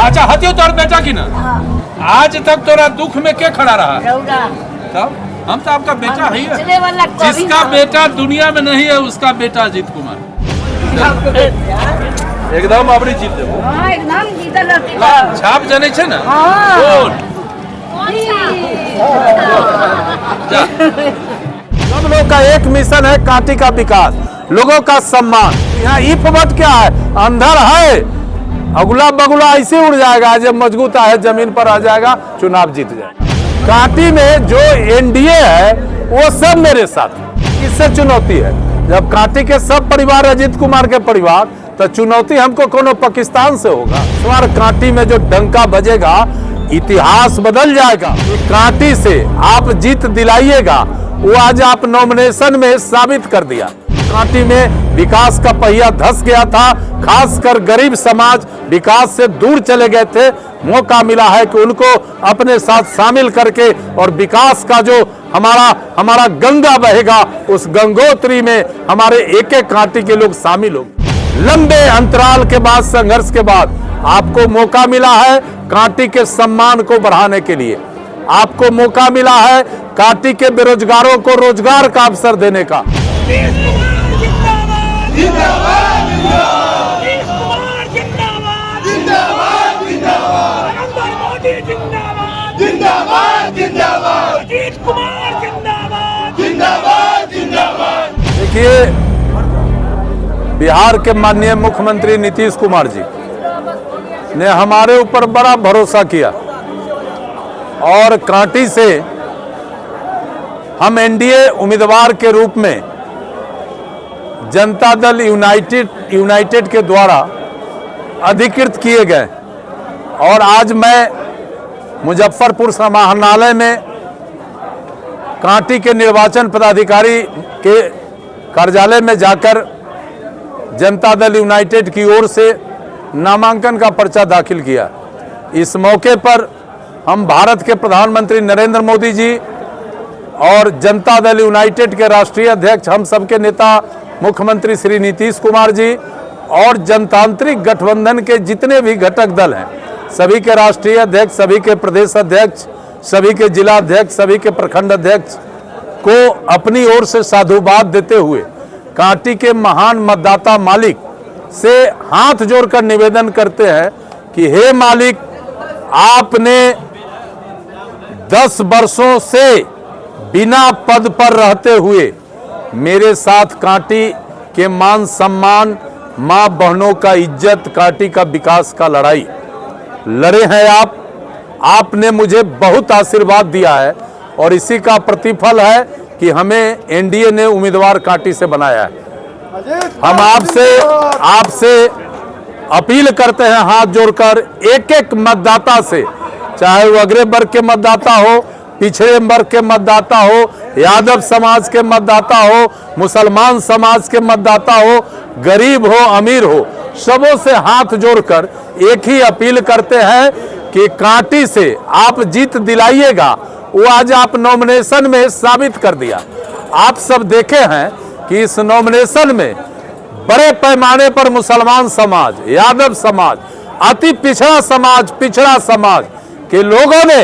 अच्छा हथियो तोर बेटा की ना। आज तक तोरा दुख में क्या खड़ा रहा? तब हम तो आपका बेटा है, जिसका बेटा दुनिया में नहीं है उसका बेटा अजीत कुमार एकदम अपनी जीत देबो। एकदम जीतल छाप जाने छे ना। सब लोग का एक मिशन है, कांटी का विकास, लोगों का सम्मान। यहाँ ईफवट क्या है, अंधर है, अगुला बगुला ऐसे उड़ जाएगा, जब मजबूत है जमीन पर आ जाएगा, चुनाव जीत जाएगा। कांटी में जो एनडीए है वो सब मेरे साथ। किससे चुनौती है? जब कांटी के सब परिवार अजीत कुमार के परिवार, तो चुनौती हमको कोनो पाकिस्तान से होगा। इस बार कांटी में जो डंका बजेगा, इतिहास बदल जाएगा। कांटी से आप जीत दिलाइएगा, वो आज आप नॉमिनेशन में साबित कर दिया। कांटी में विकास का पहिया धंस गया था, खासकर गरीब समाज विकास से दूर चले गए थे। मौका मिला है कि उनको अपने साथ शामिल करके और विकास का जो हमारा गंगा बहेगा, उस गंगोत्री में हमारे एक एक कांटी के लोग शामिल होंगे। लंबे अंतराल के बाद, संघर्ष के बाद आपको मौका मिला है कांटी के सम्मान को बढ़ाने के लिए। आपको मौका मिला है कांटी के बेरोजगारों को रोजगार का अवसर देने का। देखिए, बिहार के माननीय मुख्यमंत्री नीतीश कुमार जी ने हमारे ऊपर बड़ा भरोसा किया और कांटी से हम एनडीए उम्मीदवार के रूप में जनता दल यूनाइटेड के द्वारा अधिकृत किए गए। और आज मैं मुजफ्फरपुर समाहरणालय में कांटी के निर्वाचन पदाधिकारी के कार्यालय में जाकर जनता दल यूनाइटेड की ओर से नामांकन का पर्चा दाखिल किया। इस मौके पर हम भारत के प्रधानमंत्री नरेंद्र मोदी जी और जनता दल यूनाइटेड के राष्ट्रीय अध्यक्ष, हम सबके नेता मुख्यमंत्री श्री नीतीश कुमार जी और जनतांत्रिक गठबंधन के जितने भी घटक दल हैं, सभी के राष्ट्रीय अध्यक्ष, सभी के प्रदेश अध्यक्ष, सभी के जिला अध्यक्ष, सभी के प्रखंड अध्यक्ष को अपनी ओर से साधुवाद देते हुए कांटी के महान मतदाता मालिक से हाथ जोड़कर निवेदन करते हैं कि हे मालिक, आपने 10 वर्षों से बिना पद पर रहते हुए मेरे साथ कांटी के मान सम्मान, मां बहनों का इज्जत, कांटी का विकास का लड़ाई लड़े हैं। आपने मुझे बहुत आशीर्वाद दिया है और इसी का प्रतिफल है कि हमें एनडीए ने उम्मीदवार कांटी से बनाया है। हम आपसे अपील करते हैं हाथ जोड़कर, एक एक मतदाता से, चाहे वो अग्रणी वर्ग के मतदाता हो, पिछड़े वर्ग के मतदाता हो, यादव समाज के मतदाता हो, मुसलमान समाज के मतदाता हो, गरीब हो, अमीर हो, सबों से हाथ जोड़कर एक ही अपील करते हैं कि कांटी से आप जीत दिलाइएगा। वो आज आप नॉमिनेशन में साबित कर दिया। आप सब देखे हैं कि इस नॉमिनेशन में बड़े पैमाने पर मुसलमान समाज, यादव समाज, अति पिछड़ा समाज के लोगों ने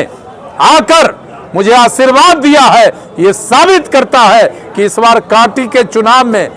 आकर मुझे आशीर्वाद दिया है। ये साबित करता है कि इस बार कांटी के चुनाव में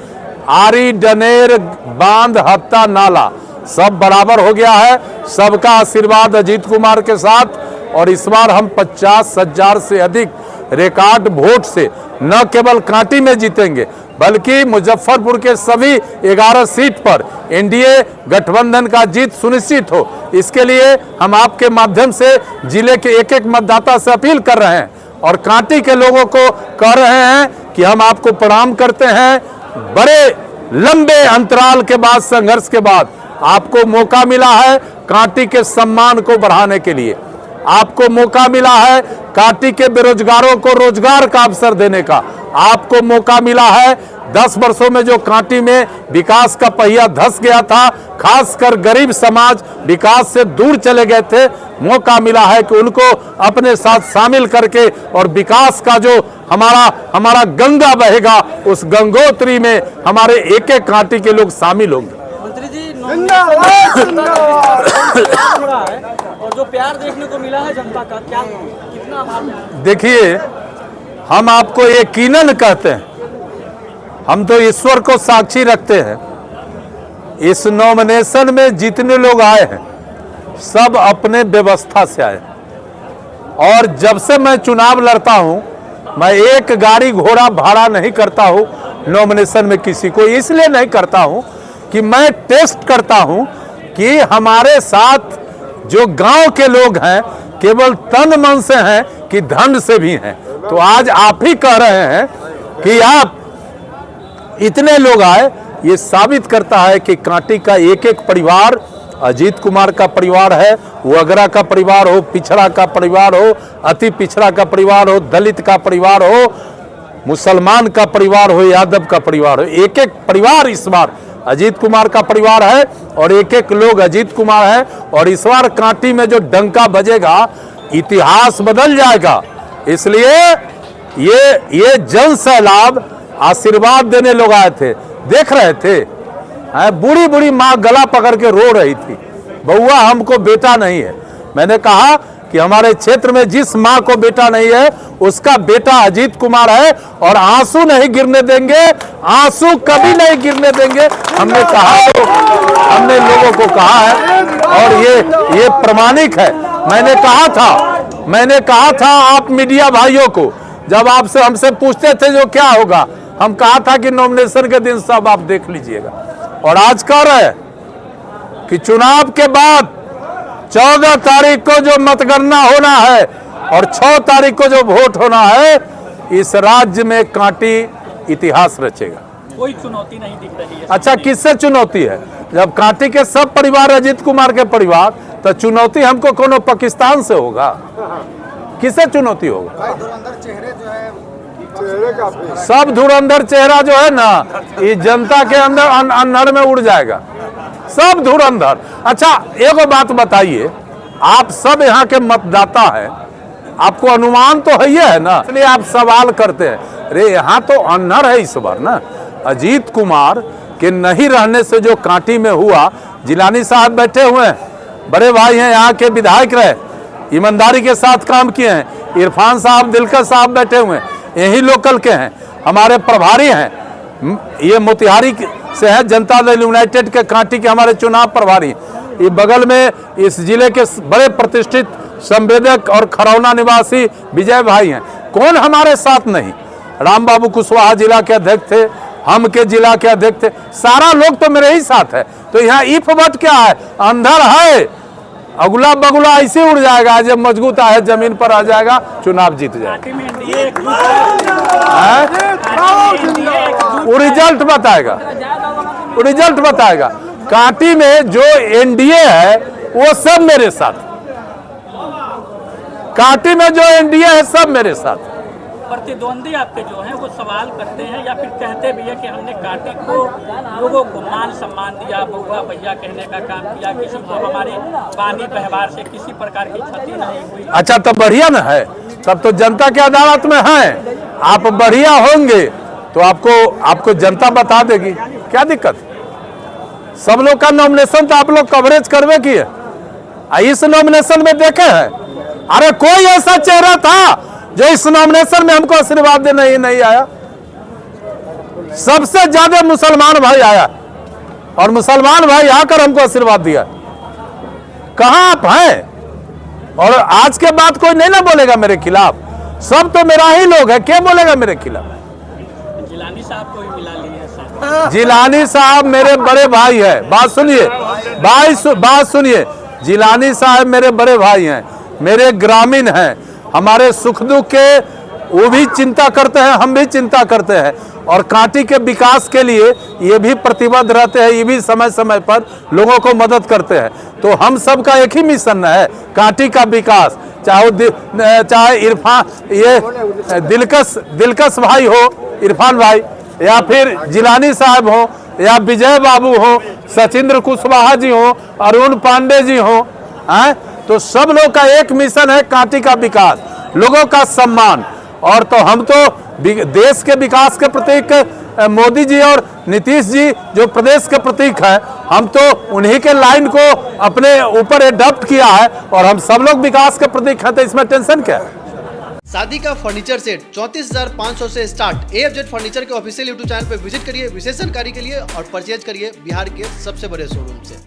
आरी, डनेर, बांध, हत्ता, नाला सब बराबर हो गया है। सबका आशीर्वाद अजीत कुमार के साथ। और इस बार हम 50,000 से अधिक रिकॉर्ड वोट से न केवल कांटी में जीतेंगे, बल्कि मुजफ्फरपुर के सभी 11 सीट पर एनडीए गठबंधन का जीत सुनिश्चित हो। इसके लिए हम आपके माध्यम से जिले के एक एक मतदाता से अपील कर रहे हैं और कांटी के लोगों को कह रहे हैं कि हम आपको प्रणाम करते हैं। बड़े लंबे अंतराल के बाद, संघर्ष के बाद आपको मौका मिला है कांटी के सम्मान को बढ़ाने के लिए। आपको मौका मिला है कांटी के बेरोजगारों को रोजगार का अवसर देने का। आपको मौका मिला है 10 वर्षों में जो कांटी में विकास का पहिया धंस गया था, खासकर गरीब समाज विकास से दूर चले गए थे, मौका मिला है कि उनको अपने साथ शामिल करके और विकास का जो हमारा गंगा बहेगा, उस गंगोत्री में हमारे एक एक कांटी के लोग शामिल होंगे। मंत्री जी देखने को मिला है जनता का, क्या कितना आभार? देखिए, हम आपको यकीनन कहते हैं, हम तो ईश्वर को साक्षी रखते हैं, इस नॉमिनेशन में जितने लोग आए हैं सब अपने व्यवस्था से आए। और जब से मैं चुनाव लड़ता हूं, मैं एक गाड़ी घोड़ा भाड़ा नहीं करता हूं नॉमिनेशन में किसी को। इसलिए नहीं करता हूं कि मैं टेस्ट करता हूं कि हमारे साथ जो गांव के लोग हैं केवल तन मन से हैं कि धन से भी हैं। तो आज आप ही कह रहे हैं कि आप इतने लोग आए, ये साबित करता है कि कांटी का एक एक परिवार, अजीत कुमार का परिवार है, वगरा का परिवार हो, पिछड़ा का परिवार हो, अति पिछड़ा का परिवार हो, दलित का परिवार हो, मुसलमान का परिवार हो, यादव का परिवार हो, एक एक परिवार इस बार अजीत कुमार का परिवार है और एक एक लोग अजीत कुमार है। और इस बार कांटी में जो डंका बजेगा इतिहास बदल जाएगा। इसलिए ये जन सैलाब आशीर्वाद देने लोग आए थे, देख रहे थे, बूढ़ी बूढ़ी माँ गला पकड़ के रो रही थी, बउआ हमको बेटा नहीं है। मैंने कहा कि हमारे क्षेत्र में जिस माँ को बेटा नहीं है उसका बेटा अजीत कुमार है और आंसू नहीं गिरने देंगे, आंसू कभी नहीं गिरने देंगे। हमने कहा, हमने लोगों को कहा है और ये प्रमाणिक है। मैंने कहा था आप मीडिया भाइयों को, जब आपसे हमसे पूछते थे जो क्या होगा, हम कहा था कि नॉमिनेशन के दिन सब आप देख लीजिएगा। और आज कह रहे हैं कि चुनाव के बाद 14 तारीख को जो मतगणना होना है और 6 तारीख को जो वोट होना है, इस राज्य में कांटी इतिहास रचेगा। कोई चुनौती नहीं दिख रही है। अच्छा, किससे चुनौती है? जब कांटी के सब परिवार अजीत कुमार के परिवार, तो चुनौती हमको कोनो पाकिस्तान से होगा? किससे चुनौती होगा? सब धुरंधर चेहरा जो है ना, ये जनता के अंदर अंधर में उड़ जाएगा, सब धुरंधर। अच्छा, एक बात बताइए, आप सब यहाँ के मतदाता हैं, आपको अनुमान तो है ना, इसलिए आप सवाल करते हैं। अरे यहाँ तो अंधर है इस बार ना। अजीत कुमार के नहीं रहने से जो कांटी में हुआ, जिलानी साहब बैठे हुए हैं, बड़े भाई हैं, यहाँ के विधायक रहे, ईमानदारी के साथ काम किए हैं। इरफान साहब, दिलकश साहब बैठे हुए हैं, यही लोकल के हैं, हमारे प्रभारी हैं, ये मोतिहारी से है, जनता दल यूनाइटेड के कांटी के हमारे चुनाव प्रभारी। ये बगल में इस जिले के बड़े प्रतिष्ठित संवेदक और खरौना निवासी विजय भाई हैं। कौन हमारे साथ नहीं? राम बाबू कुशवाहा जिला के अध्यक्ष थे, हम के जिला के अध्यक्ष थे, सारा लोग तो मेरे ही साथ है। तो यहाँ इफ बट क्या है? अंधर है, अगुला बगुला ऐसे उड़ जाएगा, जब मजबूत है जमीन पर आ जाएगा, चुनाव जीत जाएगा। वो रिजल्ट बताएगा, वो रिजल्ट बताएगा। कांटी में जो एनडीए है वो सब मेरे साथ, कांटी में जो एनडीए है सब मेरे साथ। प्रतिद्वंदी आपके जो हैं वो सवाल करते हैं या फिर कहते भी है कि हमने कांटी को लोगों को मान सम्मान दिया, बउआ भैया कहने का काम किया, किसी को हमारे पानी व्यवहार से किसी प्रकार की क्षति नहीं हुई। अच्छा, तब बढ़िया ना है, तब तो जनता के अदालत में है। आप बढ़िया होंगे तो आपको जनता बता देगी, क्या दिक्कत? सब लोग का नॉमिनेशन तो आप लोग कवरेज करवे की है। इस नॉमिनेशन में देखे हैं, अरे कोई ऐसा चेहरा था जो इस नॉमिनेशन में हमको आशीर्वाद देने ही नहीं आया? सबसे ज्यादा मुसलमान भाई आया और मुसलमान भाई आकर हमको आशीर्वाद दिया। कहां आप हैं? और आज के बाद कोई नहीं ना बोलेगा मेरे खिलाफ, सब तो मेरा ही लोग है, क्या बोलेगा मेरे खिलाफ? जिलानी साहब को भी मिला लिया। जिलानी साहब मेरे बड़े भाई है, बात सुनिए, बात सुनिए, जिलानी साहब मेरे बड़े भाई हैं, मेरे ग्रामीण हैं, हमारे सुख दुख के वो भी चिंता करते हैं, हम भी चिंता करते हैं और कांटी के विकास के लिए ये भी प्रतिबद्ध रहते हैं, ये भी समय समय पर लोगों को मदद करते हैं। तो हम सब का एक ही मिशन है, कांटी का विकास। चाहे इरफान, ये दिलकश भाई हो, इरफान भाई, या फिर जिलानी साहब हो, या विजय बाबू हो, सचिंद्र कुशवाहा जी हो, अरुण पांडे जी हो, तो सब लोग का एक मिशन है कांटी का विकास, लोगों का सम्मान। और तो हम तो देश के विकास के प्रतीक मोदी जी और नीतीश जी जो प्रदेश के प्रतीक हैं, हम तो उन्हीं के लाइन को अपने ऊपर एडॉप्ट किया है और हम सब लोग विकास के प्रतीक हैं, तो इसमें टेंशन क्या है। शादी का फर्नीचर सेट 34,500 से स्टार्ट। AFZ फर्नीचर के ऑफिशियल यूट्यूब चैनल पर विजिट करिए विशेष जानकारी के लिए और परचेज करिए बिहार के सबसे बड़े शोरूम से।